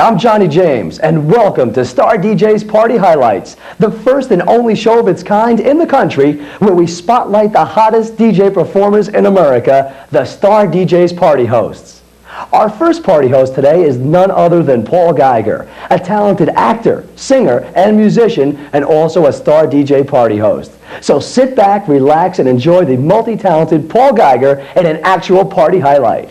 I'm Johnny James, and welcome to Star DJ's Party Highlights, the first and only show of its kind in the country where we spotlight the hottest DJ performers in America, the Star DJ's Party Hosts. Our first party host today is none other than Paul Geiger, a talented actor, singer, and musician, and also a Star DJ party host. So sit back, relax, and enjoy the multi-talented Paul Geiger in an actual party highlight.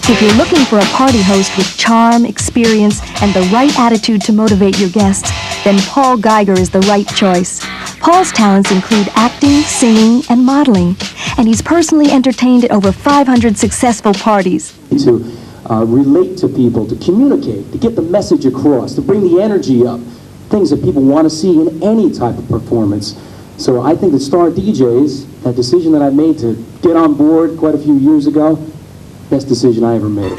If you're looking for a party host with charm, experience, and the right attitude to motivate your guests, then Paul Geiger is the right choice. Paul's talents include acting, singing, and modeling, and he's personally entertained at over 500 successful parties. To relate to people, to communicate, to get the message across, to bring the energy up, things that people want to see in any type of performance. So I think that Star DJs, that decision that I made to get on board quite a few years ago, best decision I ever made.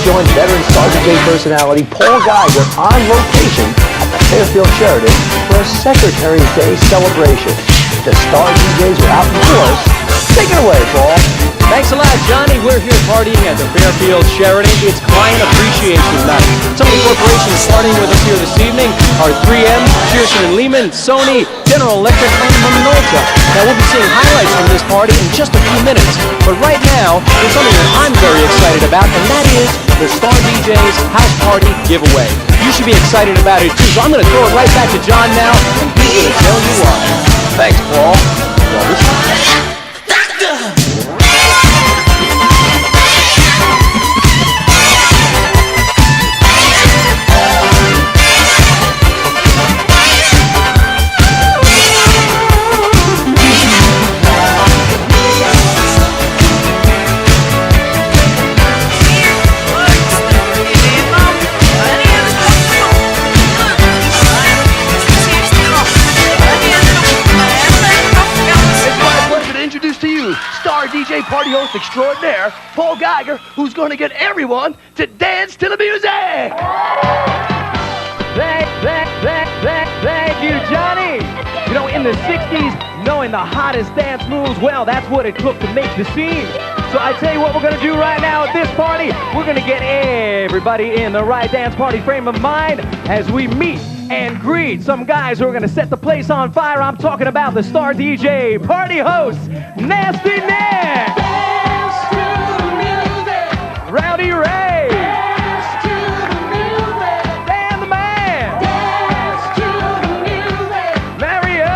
Join veteran Star DJ personality Paul Geiger on location at the Fairfield Sheraton for a Secretary's Day celebration. The Star DJs are out in force. Take it away, Paul. Thanks a lot, Johnny. We're here partying at the Fairfield Sheraton. It's Client Appreciation Night. Some of the corporations starting with us here this evening are 3M, Pearson & Lehman, Sony, General Electric, and Minolta. Now, we'll be seeing highlights from this party in just a few minutes. But right now, there's something that I'm very excited about, and that is the Star DJ's House Party Giveaway. You should be excited about it, too. So I'm going to throw it right back to John now, and he's going to tell you why. Thanks, Paul. Well, this is... party host extraordinaire, Paul Geiger, who's going to get everyone to dance to the music. Thank you, Johnny. You know, in the 60s, knowing the hottest dance moves, well, that's what it took to make the scene. So I tell you what we're going to do right now at this party. We're going to get everybody in the right dance party frame of mind as we meet and greet some guys who are going to set the place on fire. I'm talking about the star DJ, party host, Nasty Nick. Dance to the music. Rowdy Ray. Dance to the music. Dan the Man. Dance to the music. Mario.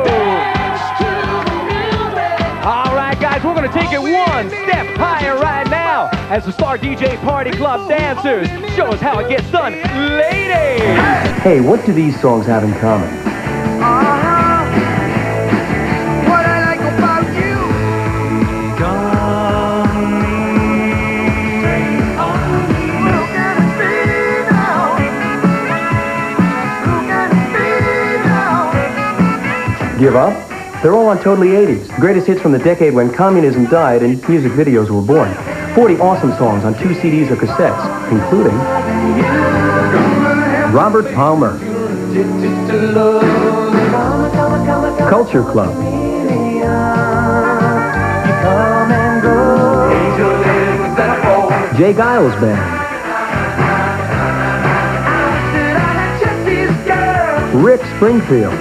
Dance to the music. All right, guys, we're going to take it one step higher right now as the Star DJ Party Club dancers show us how it gets done. Ladies! Hey, what do these songs have in common? What I like about you. Look at me now. Look at me now. Give up? They're all on Totally 80s, the greatest hits from the decade when communism died and music videos were born. 40 awesome songs on 2 CDs or cassettes, including Robert Palmer, Culture Club, Jay Giles Band, Rick Springfield.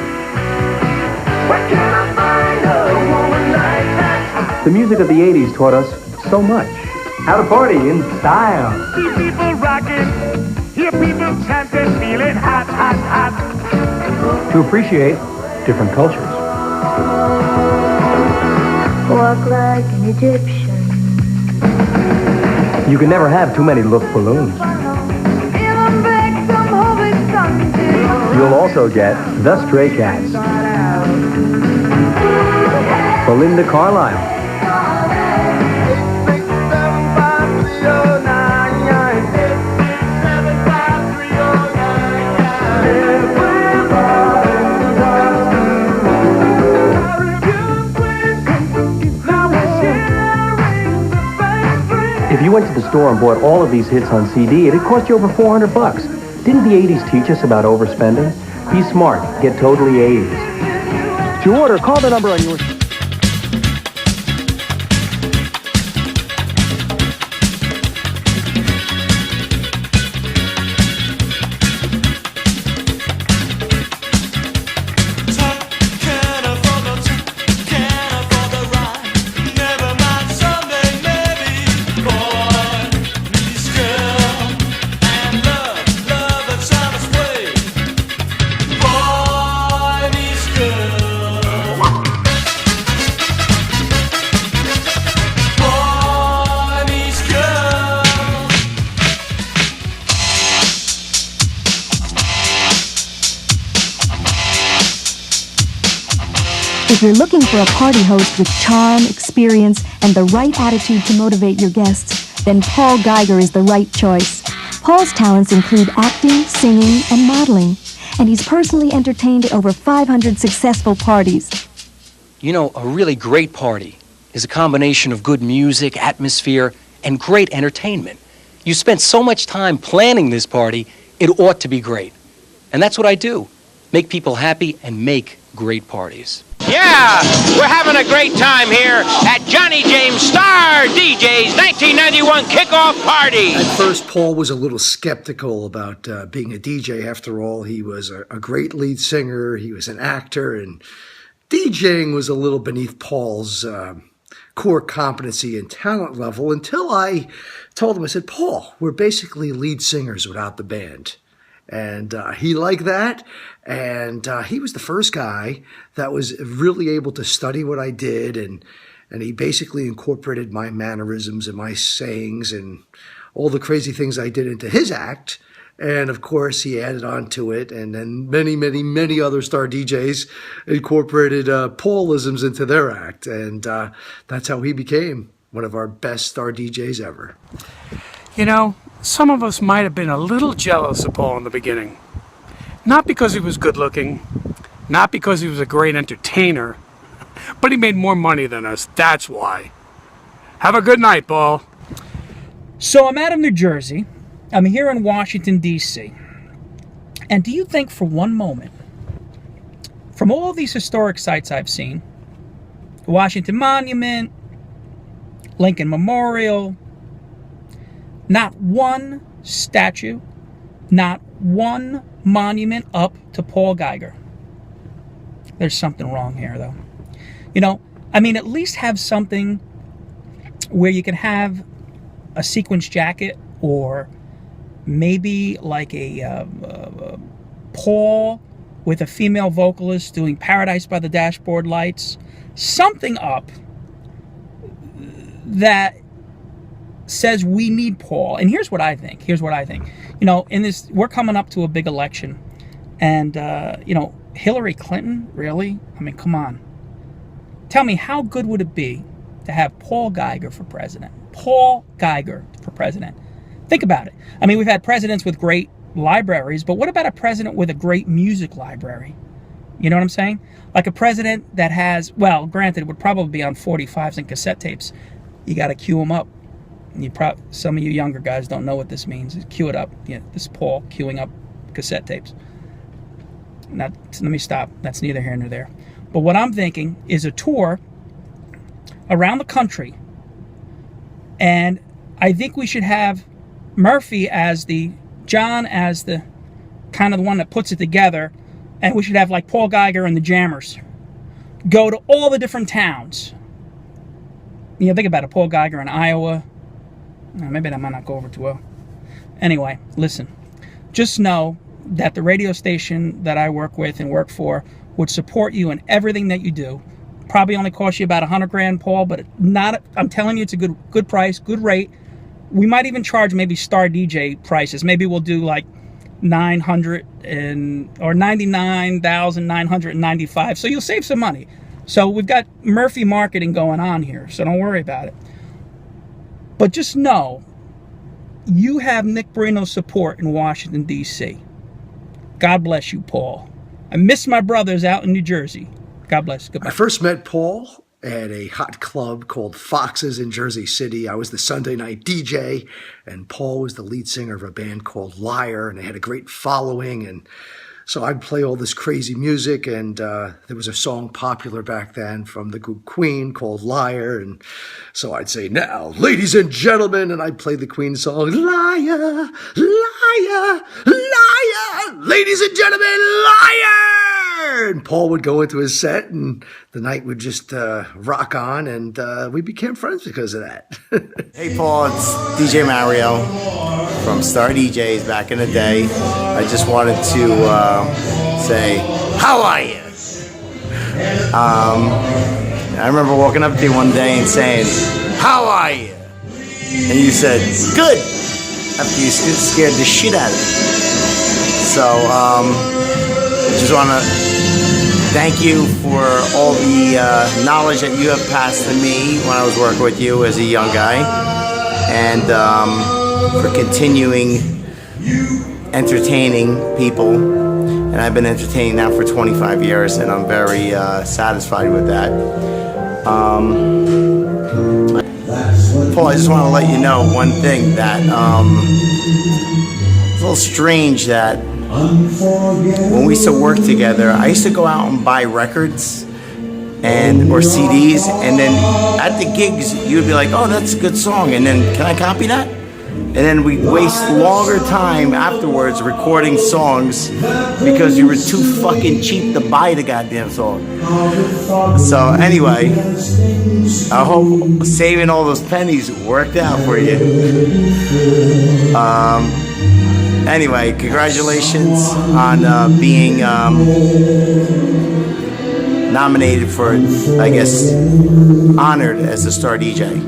The music of the 80s taught us so much. How to party in style. See people rocking, hear people chanting, feeling hot, hot, hot. To appreciate different cultures. Walk like an Egyptian. You can never have too many look balloons. You'll also get the Stray Cats. Belinda Carlisle. If you went to the store and bought all of these hits on CD, it'd cost you over $400. Didn't the 80s teach us about overspending? Be smart. Get Totally 80s. To order, call the number on your... If you're looking for a party host with charm, experience, and the right attitude to motivate your guests, then Paul Geiger is the right choice. Paul's talents include acting, singing, and modeling, and he's personally entertained at over 500 successful parties. You know, a really great party is a combination of good music, atmosphere, and great entertainment. You spent so much time planning this party, it ought to be great. And that's what I do. Make people happy and make great parties. Yeah, we're having a great time here at Johnny James Star DJ's 1991 kickoff party. At first, Paul was a little skeptical about being a DJ. After all, he was a great lead singer, he was an actor, and DJing was a little beneath Paul's core competency and talent level until I told him, I said, Paul, we're basically lead singers without the band. And he liked that, and he was the first guy that was really able to study what I did, and he basically incorporated my mannerisms and my sayings and all the crazy things I did into his act. And of course, he added on to it, and then many other star DJs incorporated Paulisms into their act, and that's how he became one of our best star DJs ever. You know, some of us might have been a little jealous of Paul in the beginning. Not because he was good looking, not because he was a great entertainer, but he made more money than us, that's why. Have a good night, Paul. So I'm out of New Jersey. I'm here in Washington, D.C. And do you think for one moment, from all these historic sites I've seen, Washington Monument, Lincoln Memorial, not one statue, not one monument up to Paul Geiger? There's something wrong here, though. You know, I mean, at least have something where you can have a sequence jacket, or maybe like a Paul with a female vocalist doing Paradise by the Dashboard Lights. Something up that says we need Paul. And here's what I think. You know, in this, we're coming up to a big election. And, you know, Hillary Clinton, really? I mean, come on. Tell me, how good would it be to have Paul Geiger for president? Paul Geiger for president. Think about it. I mean, we've had presidents with great libraries, but what about a president with a great music library? You know what I'm saying? Like a president that has, well, granted, it would probably be on 45s and cassette tapes. You got to cue them up. Some of you younger guys don't know what this means. Cue it up. Yeah, this is Paul queuing up cassette tapes. Let me stop. That's neither here nor there. But what I'm thinking is a tour around the country, and I think we should have Murphy as John as the kind of the one that puts it together, and we should have like Paul Geiger and the Jammers go to all the different towns. You know, think about it. Paul Geiger in Iowa. Maybe that might not go over too well. Anyway, listen. Just know that the radio station that I work with and work for would support you in everything that you do. Probably only cost you about $100,000, Paul, but not. I'm telling you, it's a good price, good rate. We might even charge maybe star DJ prices. Maybe we'll do like $99,995. So you'll save some money. So we've got Murphy marketing going on here, so don't worry about it. But just know, you have Nick Barino's support in Washington, D.C. God bless you, Paul. I miss my brothers out in New Jersey. God bless. Goodbye. I first met Paul at a hot club called Foxes in Jersey City. I was the Sunday night DJ, and Paul was the lead singer of a band called Liar, and they had a great following. And so I'd play all this crazy music, and there was a song popular back then from the group Queen called Liar. And so I'd say, now, ladies and gentlemen, and I'd play the Queen song, Liar, liar, liar, ladies and gentlemen, liar! And Paul would go into his set, and the night would just rock on, and we became friends because of that. Hey Paul, it's DJ Mario from Star DJs back in the day. I just wanted to say, how are you? I remember walking up to you one day and saying, how are you? And you said, good, after you scared the shit out of me. So, just want to thank you for all the knowledge that you have passed to me when I was working with you as a young guy, and for continuing entertaining people. And I've been entertaining now for 25 years, and I'm very satisfied with that. Paul, I just want to let you know one thing, that it's a little strange that when we used to work together, I used to go out and buy records or CDs, and then at the gigs you would be like, oh, that's a good song, and then can I copy that? And then we waste longer time afterwards recording songs because you were too fucking cheap to buy the goddamn song. So anyway, I hope saving all those pennies worked out for you. Anyway, congratulations on being nominated for, I guess, honored as a Star DJ.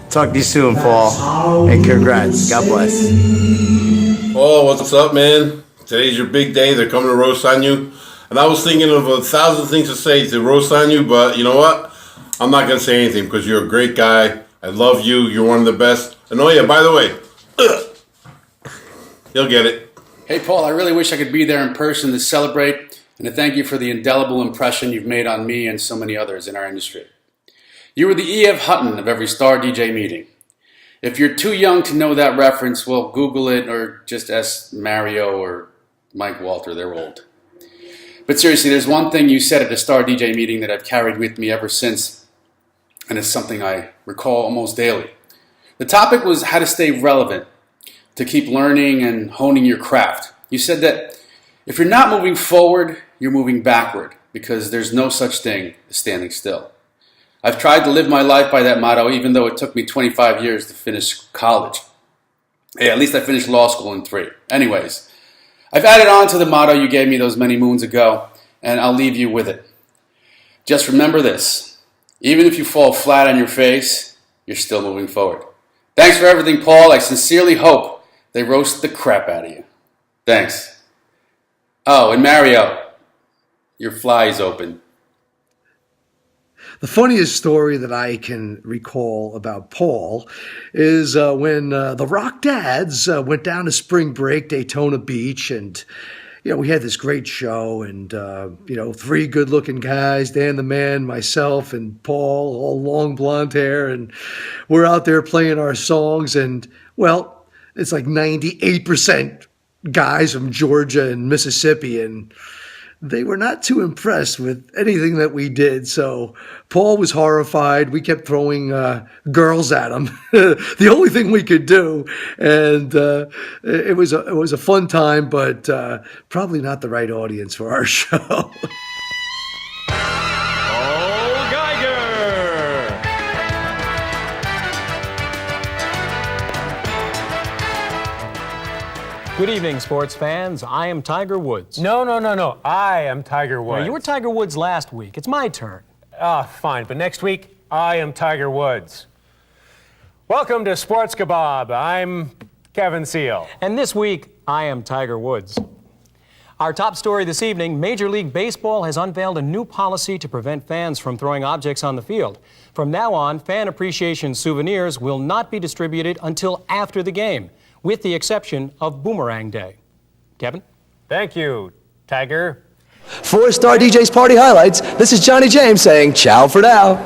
Talk to you soon, Paul, and congrats. God bless. Oh, what's up, man? Today's your big day. They're coming to roast on you. And I was thinking of 1,000 things to say to roast on you, but you know what? I'm not going to say anything because you're a great guy. I love you. You're one of the best. And oh, yeah, by the way, you'll get it. Hey, Paul, I really wish I could be there in person to celebrate and to thank you for the indelible impression you've made on me and so many others in our industry. You were the E.F. Hutton of every Star DJ meeting. If you're too young to know that reference, well, Google it or just ask Mario or Mike Walter. They're old. But seriously, there's one thing you said at a Star DJ meeting that I've carried with me ever since, and it's something I recall almost daily. The topic was how to stay relevant, to keep learning and honing your craft. You said that if you're not moving forward, you're moving backward, because there's no such thing as standing still. I've tried to live my life by that motto, even though it took me 25 years to finish college. Hey, at least I finished law school in 3. Anyways, I've added on to the motto you gave me those many moons ago, and I'll leave you with it. Just remember this. Even if you fall flat on your face, you're still moving forward. Thanks for everything, Paul. I sincerely hope they roast the crap out of you. Thanks. Oh, and Mario, your fly is open. The funniest story that I can recall about Paul is when the Rock Dads went down to spring break, Daytona Beach, and we had this great show, and 3 good-looking guys, Dan the Man, myself, and Paul, all long blonde hair, and we're out there playing our songs, and well, it's like 98% guys from Georgia and Mississippi, and they were not too impressed with anything that we did. So Paul was horrified. We kept throwing girls at him. The only thing we could do. And it was a fun time, but probably not the right audience for our show. Paul Geiger. Good evening, sports fans. I am Tiger Woods. No. I am Tiger Woods. Now, you were Tiger Woods last week. It's my turn. Fine. But next week, I am Tiger Woods. Welcome to Sports Kebab. I'm Kevin Seal. And this week, I am Tiger Woods. Our top story this evening, Major League Baseball has unveiled a new policy to prevent fans from throwing objects on the field. From now on, fan appreciation souvenirs will not be distributed until after the game, with the exception of Boomerang Day. Kevin? Thank you, Tiger. For Star DJ's Party Highlights, this is Johnny James saying ciao for now.